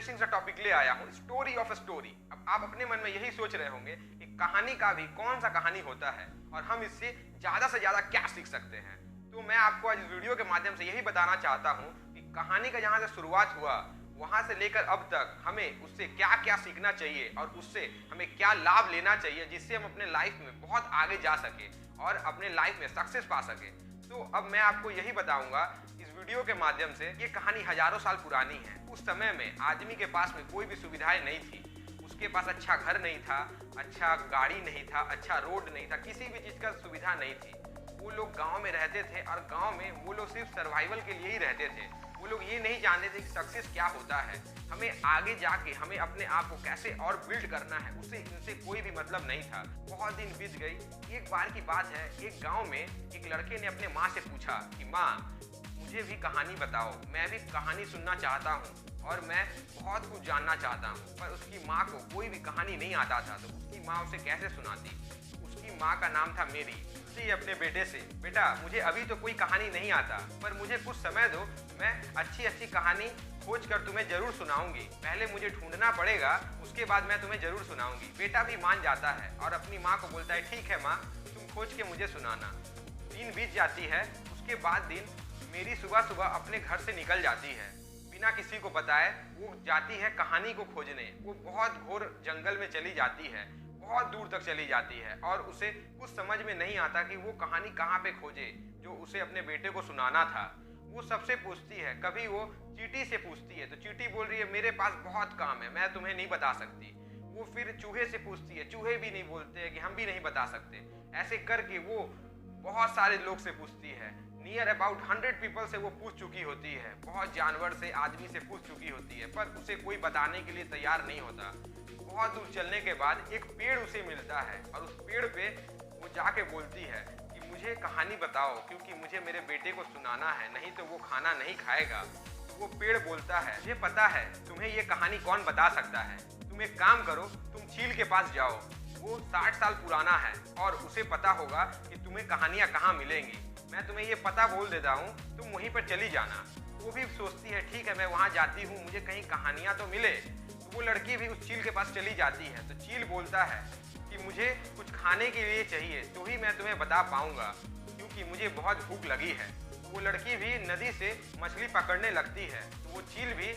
Interesting सा topic ले आया हूँ, स्टोरी ऑफ स्टोरी। अब आप अपने मन में यही सोच रहे होंगे कि कहानी का भी कौन सा कहानी होता है और हम इससे ज़्यादा से ज़्यादा क्या सीख सकते हैं। तो मैं आपको आज इस वीडियो के माध्यम से यही बताना चाहता हूँ कि कहानी का जहाँ से शुरुआत हुआ वहाँ से लेकर अब तक हमें उससे क्या क्या सीखना चाहिए और उससे हमें क्या लाभ लेना चाहिए, जिससे हम अपने लाइफ में बहुत आगे जा सके और अपने लाइफ में सक्सेस पा सके। तो अब मैं आपको यही बताऊंगा इस वीडियो के माध्यम से। ये कहानी हजारों साल पुरानी है। उस समय में आदमी के पास में कोई भी सुविधाएं नहीं थी। उसके पास अच्छा घर नहीं था, अच्छा गाड़ी नहीं था, अच्छा रोड नहीं था, किसी भी चीज़ का सुविधा नहीं थी। वो लोग गांव में रहते थे और गांव में वो लोग सिर्फ सर्वाइवल के लिए ही रहते थे। वो लोग ये नहीं जानते थे कि सक्सेस क्या होता है, हमें आगे जाके हमें अपने आप को कैसे और बिल्ड करना है, उससे इनसे कोई भी मतलब नहीं था। बहुत दिन बीत गई। एक बार की बात है, एक गांव में एक लड़के ने अपने माँ से पूछा कि माँ मुझे भी कहानी बताओ, मैं भी कहानी सुनना चाहता हूँ और मैं बहुत कुछ जानना चाहता हूँ। पर उसकी माँ को कोई भी कहानी नहीं आता था, तो उसकी माँ उसे कैसे सुनाती। उसकी माँ का नाम था मेरी। उसने अपने बेटे से, बेटा मुझे अभी तो कोई कहानी नहीं आता, पर मुझे कुछ समय दो, मैं अच्छी अच्छी कहानी खोज कर तुम्हें जरूर सुनाऊंगी। पहले मुझे ढूंढना पड़ेगा, उसके बाद मैं तुम्हें जरूर सुनाऊंगी। बेटा भी मान जाता है और अपनी माँ को बोलता है ठीक है माँ, तुम खोज के मुझे सुनाना। दिन बीत जाती है। उसके बाद दिन मेरी सुबह सुबह अपने घर से निकल जाती है बिना किसी को बताए। वो जाती है कहानी को खोजने। वो बहुत घोर जंगल में चली जाती है, बहुत दूर तक चली जाती है और उसे कुछ समझ में नहीं आता कि वो कहानी कहाँ पे खोजे जो उसे अपने बेटे को सुनाना था। वो सबसे पूछती है, कभी वो चींटी से पूछती है तो चींटी बोल रही है मेरे पास बहुत काम है, मैं तुम्हें नहीं बता सकती। वो फिर चूहे से पूछती है, चूहे भी नहीं बोलते हैं कि हम भी नहीं बता सकते। ऐसे करके वो बहुत सारे लोग से पूछती है। नियर अबाउट 100 पीपल से वो पूछ चुकी होती है, बहुत जानवर से, आदमी से पूछ चुकी होती है, पर उसे कोई बताने के लिए तैयार नहीं होता। बहुत दूर चलने के बाद एक पेड़ उसे मिलता है और उस पेड़ पे वो जाके बोलती है कि मुझे कहानी बताओ, क्योंकि मुझे मेरे बेटे को सुनाना है, नहीं तो वो खाना नहीं खाएगा। तो वो पेड़ बोलता है, मुझे पता है तुम्हें ये कहानी कौन बता सकता है। तुम एक काम करो, तुम चील के पास जाओ। वो 60 साल पुराना है और उसे पता होगा कि तुम्हें कहानियाँ कहाँ मिलेंगी। मैं तुम्हें ये पता बोल देता हूँ, तुम वहीं पर चली जाना। वो भी सोचती है ठीक है मैं वहाँ जाती हूँ, मुझे कहीं कहानियाँ तो मिले। वो लड़की भी उस चील के पास चली जाती है। तो चील बोलता है कि मुझे कुछ खाने के लिए चाहिए तो ही मैं तुम्हें बता पाऊंगा, क्योंकि मुझे बहुत भूख लगी है। वो लड़की भी नदी से मछली पकड़ने लगती है। तो वो चील भी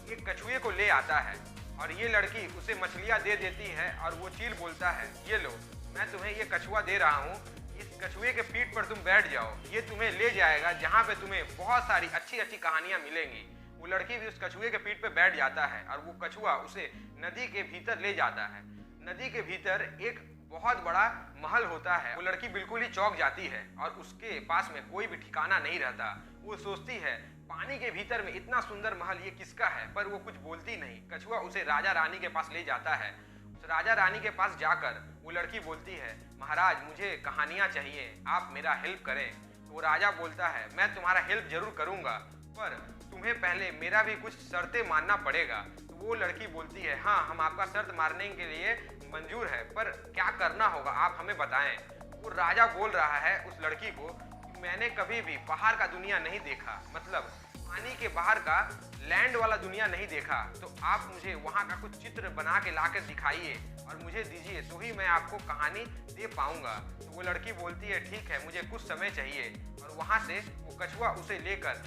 एक कछुए को ले आता है और ये लड़की उसे मछलियाँ दे देती है और वो चील बोलता है ये लो, मैं तुम्हें ये कछुआ दे रहा हूँ, इस कछुए के पीठ पर तुम बैठ जाओ, ये तुम्हें ले जाएगा जहाँ पे तुम्हें बहुत सारी अच्छी अच्छी कहानियाँ मिलेंगी। वो लड़की भी उस कछुए के पीठ पे बैठ जाता है और वो कछुआ उसे नदी के भीतर ले जाता है। नदी के भीतर एक बहुत बड़ा महल होता है। वो लड़की बिल्कुल ही चौंक जाती है और उसके पास में कोई भी ठिकाना नहीं रहता। वो सोचती है पानी के भीतर में इतना सुंदर महल ये किसका है, पर वो कुछ बोलती नहीं। कछुआ उसे राजा रानी के पास ले जाता है। उस राजा रानी के पास जाकर वो लड़की बोलती है महाराज मुझे कहानियाँ चाहिए, आप मेरा हेल्प करें। तो वो राजा बोलता है मैं तुम्हारा हेल्प जरूर करूँगा, पर तुम्हें पहले मेरा भी कुछ शर्तें मानना पड़ेगा। तो वो लड़की बोलती है हाँ हम आपका शर्त मानने के लिए मंजूर है, पर क्या करना होगा आप हमें बताएं। वो राजा बोल रहा है उस लड़की को कि मैंने कभी भी बाहर का दुनिया नहीं देखा, मतलब पानी के बाहर का लैंड वाला दुनिया नहीं देखा, तो आप मुझे वहाँ का कुछ चित्र बना के ला कर दिखाइए और मुझे दीजिए तो ही मैं आपको कहानी दे पाऊँगा। तो वो लड़की बोलती है ठीक है मुझे कुछ समय चाहिए, और वहाँ से वो कछुआ उसे लेकर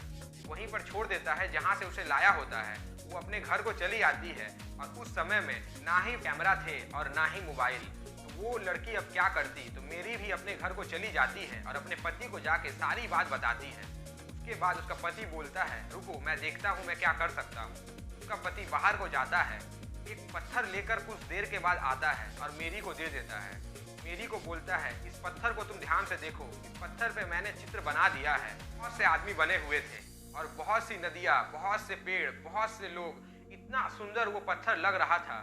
वहीं पर छोड़ देता है जहाँ से उसे लाया होता है। वो अपने घर को चली आती है और उस समय में ना ही कैमरा थे और ना ही मोबाइल। तो वो लड़की अब क्या करती, तो मेरी भी अपने घर को चली जाती है और अपने पति को जाके सारी बात बताती है। उसके बाद उसका पति बोलता है रुको मैं देखता हूँ मैं क्या कर सकता हूँ। उसका पति बाहर को जाता है, एक पत्थर लेकर कुछ देर के बाद आता है और मेरी को दे देता है। मेरी को बोलता है इस पत्थर को तुम ध्यान से देखो, इस पत्थर पे मैंने चित्र बना दिया है। बहुत से आदमी बने हुए थे और बहुत सी नदियाँ, बहुत से पेड़, बहुत से लोग, इतना सुंदर वो पत्थर लग रहा था।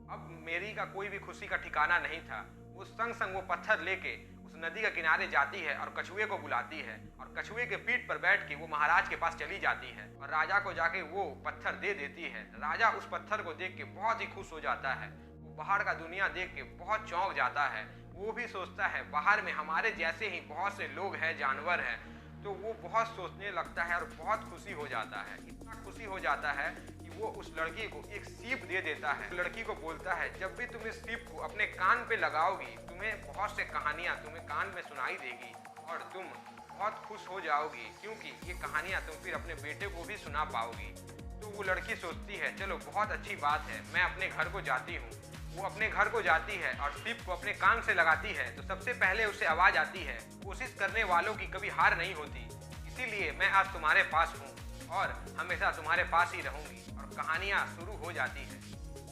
अब मेरी का कोई भी खुशी का ठिकाना नहीं था। वो संग संग वो पत्थर लेके उस नदी के किनारे जाती है और कछुए को बुलाती है और कछुए के पीठ पर बैठ के वो महाराज के पास चली जाती है और राजा को जाके वो पत्थर दे देती है। राजा उस पत्थर को देख के बहुत ही खुश हो जाता है। वो बाहर का दुनिया देख के बहुत चौंक जाता है। वो भी सोचता है बाहर में हमारे जैसे ही बहुत से लोग हैं, जानवर हैं, तो वो बहुत सोचने लगता है और बहुत खुशी हो जाता है। इतना खुशी हो जाता है कि वो उस लड़की को एक सीप दे देता है। लड़की को बोलता है, जब भी तुम इस सीप को अपने कान पे लगाओगी, तुम्हें बहुत से कहानियाँ तुम्हें कान में सुनाई देगी और तुम बहुत खुश हो जाओगी, क्योंकि ये कहानियाँ तुम फिर अपने बेटे को भी सुना पाओगी। तो वो लड़की सोचती है, चलो बहुत अच्छी बात है, मैं अपने घर को जाती हूँ। वो अपने घर को जाती है और सीप को अपने कान से लगाती है तो सबसे पहले उसे आवाज़ आती है, कोशिश करने वालों की कभी हार नहीं होती, इसीलिए मैं आज तुम्हारे पास हूँ और हमेशा तुम्हारे पास ही रहूँगी। और कहानियाँ शुरू हो जाती है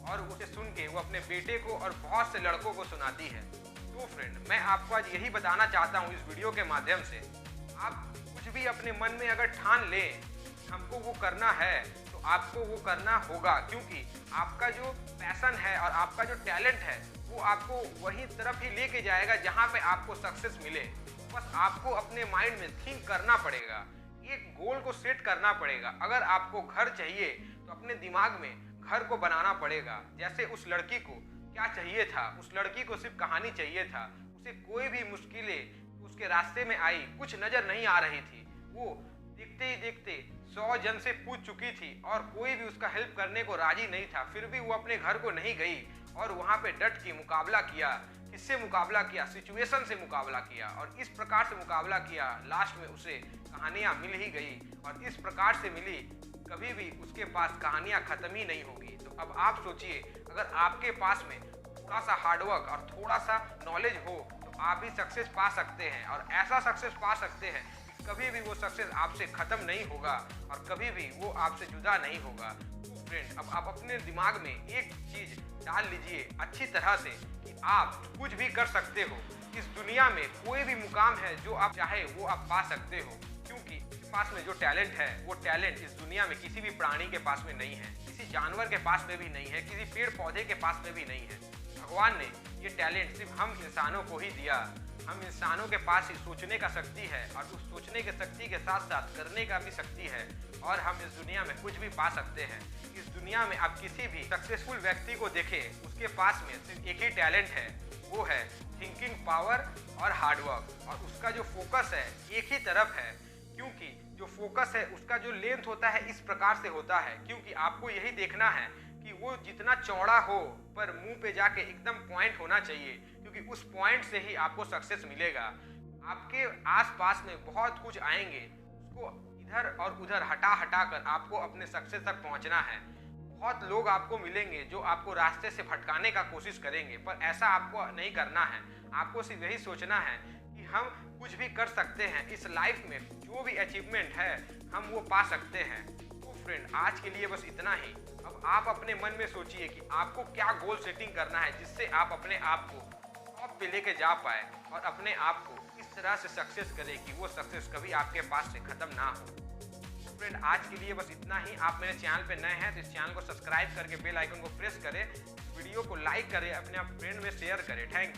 और उसे सुन के वो अपने बेटे को और बहुत से लड़कों को सुनाती है। तो फ्रेंड, मैं आपको आज यही बताना चाहता हूँ इस वीडियो के माध्यम से, आप कुछ भी अपने मन में अगर ठान लें हमको वो करना है तो आपको वो करना होगा, क्योंकि आपका जो पैशन है और आपका जो टैलेंट है वो आपको वही तरफ ही लेके जाएगा जहाँ पे आपको सक्सेस मिले। बस आपको अपने माइंड में थिंक करना पड़ेगा, एक गोल को सेट करना पड़ेगा। अगर आपको घर चाहिए तो अपने दिमाग में घर को बनाना पड़ेगा। जैसे उस लड़की को क्या चाहिए था, उस लड़की को सिर्फ कहानी चाहिए था। उसे कोई भी मुश्किलें उसके रास्ते में आई, कुछ नजर नहीं आ रही थी। वो देखते ही देखते 100 जन से पूछ चुकी थी और कोई भी उसका हेल्प करने को राजी नहीं था। फिर भी वो अपने घर को नहीं गई और वहाँ पे डट के मुकाबला किया। किससे मुकाबला किया? सिचुएशन से मुकाबला किया और इस प्रकार से मुकाबला किया, लास्ट में उसे कहानियाँ मिल ही गई और इस प्रकार से मिली, कभी भी उसके पास कहानियाँ खत्म ही नहीं होगी। तो अब आप सोचिए, अगर आपके पास में थोड़ा सा हार्डवर्क और थोड़ा सा नॉलेज हो तो आप भी सक्सेस पा सकते हैं और ऐसा सक्सेस पा सकते हैं कि कभी भी वो सक्सेस आपसे खत्म नहीं होगा और कभी भी वो आपसे जुदा नहीं होगा। तो फ्रेंड, अब आप अपने दिमाग में एक चीज डाल लीजिए अच्छी तरह से कि आप कुछ भी कर सकते हो। इस दुनिया में कोई भी मुकाम है जो आप चाहे वो आप पा सकते हो, क्योंकि आपके पास में जो टैलेंट है वो टैलेंट इस दुनिया में किसी भी प्राणी के पास में नहीं है, किसी जानवर के पास में भी नहीं है, किसी पेड़ पौधे के पास में भी नहीं है। भगवान ने ये टैलेंट सिर्फ हम इंसानों को ही दिया। हम इंसानों के पास ही सोचने का शक्ति है और उस सोचने की शक्ति के साथ साथ करने का भी शक्ति है और हम इस दुनिया में कुछ भी पा सकते हैं। इस दुनिया में आप किसी भी सक्सेसफुल व्यक्ति को देखें, उसके पास में सिर्फ एक ही टैलेंट है, वो है थिंकिंग पावर और हार्डवर्क, और उसका जो फोकस है एक ही तरफ है। क्योंकि जो फोकस है उसका जो लेंथ होता है इस प्रकार से होता है, क्योंकि आपको यही देखना है कि वो जितना चौड़ा हो पर मुंह पे जाके एकदम पॉइंट होना चाहिए, क्योंकि उस पॉइंट से ही आपको सक्सेस मिलेगा। आपके आसपास में बहुत कुछ आएंगे, उसको इधर और उधर हटा हटा कर आपको अपने सक्सेस तक पहुंचना है। बहुत लोग आपको मिलेंगे जो आपको रास्ते से भटकाने का कोशिश करेंगे, पर ऐसा आपको नहीं करना है। आपको सिर्फ यही सोचना है कि हम कुछ भी कर सकते हैं इस लाइफ में, जो भी अचीवमेंट है हम वो पा सकते हैं। तो फ्रेंड, आज के लिए बस इतना ही। अब आप अपने मन में सोचिए कि आपको क्या गोल सेटिंग करना है जिससे आप अपने आप को टॉप पे लेके जा पाए और अपने आप को इस तरह से सक्सेस करें कि वो सक्सेस कभी आपके पास से खत्म ना हो। फ्रेंड, आज के लिए बस इतना ही। आप मेरे चैनल पे नए हैं तो इस चैनल को सब्सक्राइब करके बेल आइकन को प्रेस करें, वीडियो को लाइक करें, अपने फ्रेंड में शेयर करें। Thank you.